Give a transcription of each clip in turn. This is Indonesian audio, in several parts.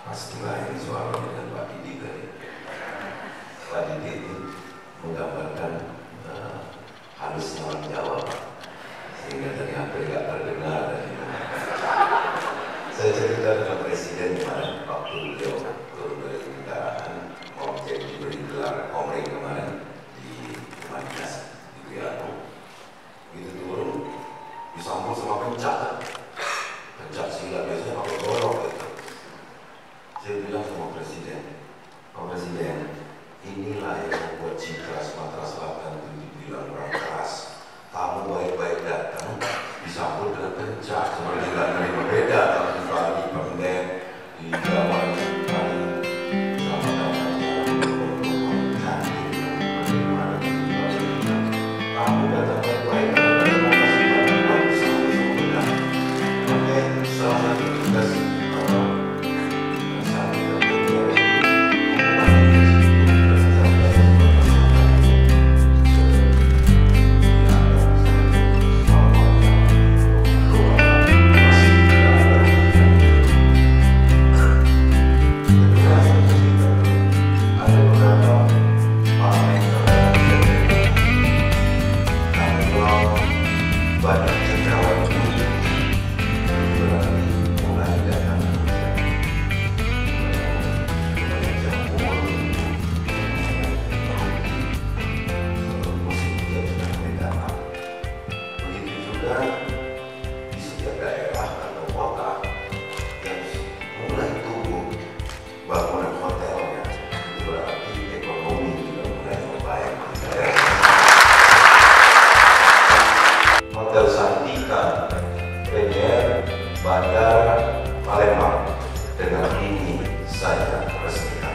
Pasti lain suara dengan Pak Didi tadi. Pak Didi itu menggambarkan halusnya orang Jawa, sehingga tadi hampir tidak terdengar dari mana. Saya cerita dengan Presiden kemarin waktu beliau turun dari kendaraan mau beri gelar Omri kemarin di rumah dinas di Wilayah. Begitu turun disambut sama pencak silat, biasanya pakai golok gitu. Saya bilang sama Presiden, Pak Presiden, inilah yang membuat citra Sumatera Selatan itu dibilang orang keras. Kamu baik-baik datang, disambut dengan pencak, seperti tidak menerima beda. Kalau di Bali, Pemden, di Jawa, di Bali, sama kamu datang baik-baik, mau kasih banyak bagus sama semuanya. Makanya salah satu tugas Bandara Palembang dengan ini saya resmikan.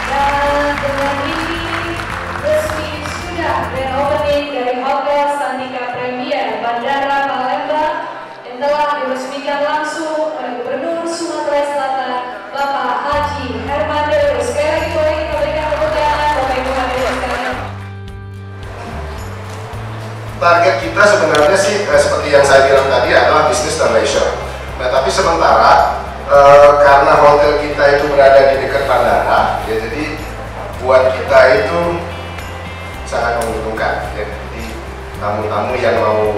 Dan dengan ini resmi sudah reopening dari Hotel Santika Premier Bandara Palembang yang telah diresmikan langsung oleh Gubernur Sumatera Selatan Bapak Haji Herman Deru. Sekali lagi boleh kita berikan tepuk tangan Bapak Ibu hadirin sekalian. Target kita sebenarnya sih seperti yang saya bilang tadi adalah bisnis dan leisure. Nah tapi sementara karena hotel kita itu berada di dekat bandara, ya jadi buat kita itu sangat menguntungkan. Ya. Jadi tamu-tamu yang mau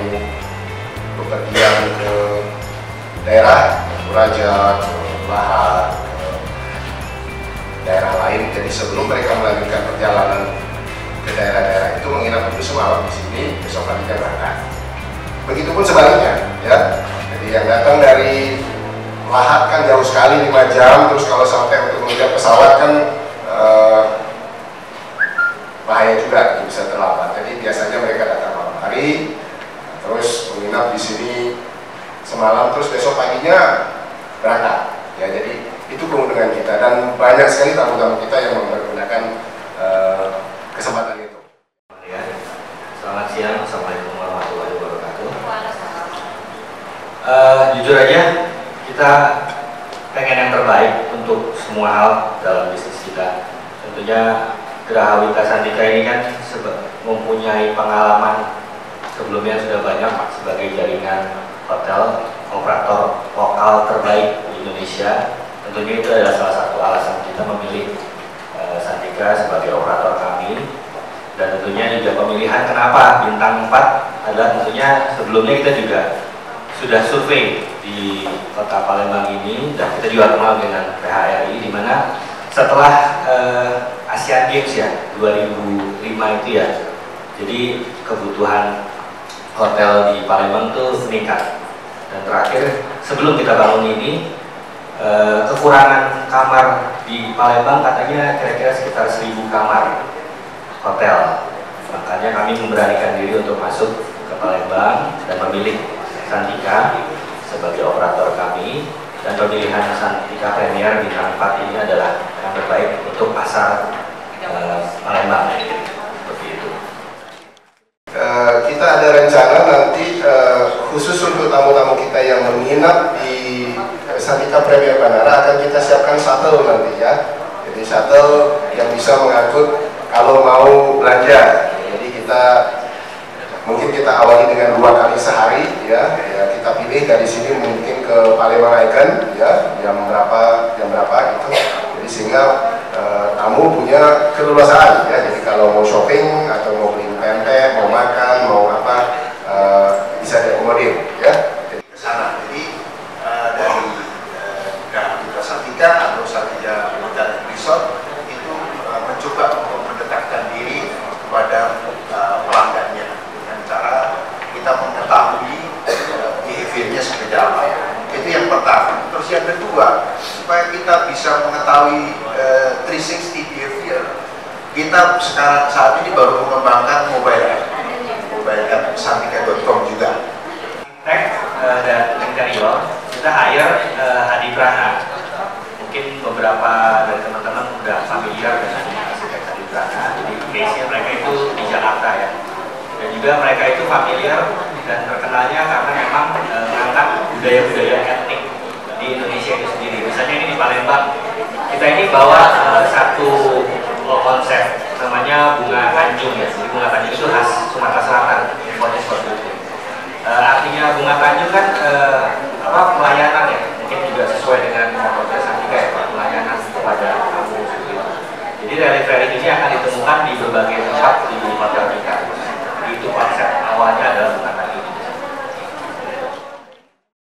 bepergian ke daerah Raja, ke Lahat, ke daerah lain, jadi sebelum mereka melanjutkan perjalanan ke daerah-daerah itu menginap dulu semalam di sini, besok paginya berangkat. Begitupun sebaliknya, ya. Jadi yang datang dari Lahat kan jauh sekali 5 jam, terus kalau sampai untuk mengejar pesawat kan bahaya juga, bisa terlambat. Jadi biasanya mereka datang malam hari, terus menginap di sini semalam, terus besok paginya berangkat. Ya, jadi itu keuntungan kita dan banyak sekali tamu-tamu kita yang mempergunakan kesempatan itu. Selamat siang, assalamualaikum warahmatullahi wabarakatuh. Jujur aja, kita pengen yang terbaik untuk semua hal dalam bisnis kita. Tentunya Geraha Wita Santika ini kan mempunyai pengalaman sebelumnya sudah banyak sebagai jaringan hotel operator lokal terbaik di Indonesia. Tentunya itu adalah salah satu alasan kita memilih Santika sebagai operator kami. Dan tentunya juga pemilihan kenapa bintang 4 adalah tentunya sebelumnya kita juga sudah survei di kota Palembang ini dan kita juga kenal dengan PHRI, di mana setelah Asian Games ya 2005 itu ya, jadi kebutuhan hotel di Palembang itu meningkat. Dan terakhir sebelum kita bangun ini kekurangan kamar Di Palembang katanya kira-kira sekitar 1000 kamar hotel. Makanya kami memberanikan diri untuk masuk ke Palembang dan memilih Santika sebagai operator kami, dan pemilihan Santika Premier Bintang 4 ini adalah yang terbaik untuk pasar Palembang. Seperti itu. Kita ada rencana nanti khusus untuk tamu-tamu kita yang menginap di Santika Premier Bandara akan kita siapkan shuttle nanti ya. Jadi shuttle yang bisa mengangkut kalau mau belanja. Jadi mungkin kita awali dengan 2 kali sehari ya. Kita pilih dari sini mungkin ke Palembang Icon ya, jam berapa gitu. Jadi sehingga tamu punya keleluasaan ya. Jadi kalau mau shopping atau mau beli pempek, mau makan, mau apa bisa diakomodir ya. Jadi ke sana. Jadi dari Geraha Santika atau Santika Hotel Resort itu mencoba untuk mendekatkan diri kepada pelanggannya dengan cara kita mengetahui behaviornya seperti apa. Itu yang pertama. Terus yang kedua, supaya kita bisa mengetahui 360 behavior, kita sekarang saat ini baru mengembangkan mobile app santika.com juga. Dan interior kita hire Hadi Prana. Mungkin beberapa dari teman-teman sudah familiar dengan arsitek Hadi Prana. Jadi base-nya mereka itu di Jakarta ya. Dan juga mereka itu familiar dan terkenalnya karena memang mengangkat budaya-budaya etnik di Indonesia itu sendiri. Misalnya ini di Palembang, kita ini bawa satu konsep namanya bunga kanjung ya. Jadi bunga kanjung itu khas Sumatera Selatan, impornya seperti itu. Artinya bunga kanjung kan pelayanan ya, mungkin juga sesuai dengan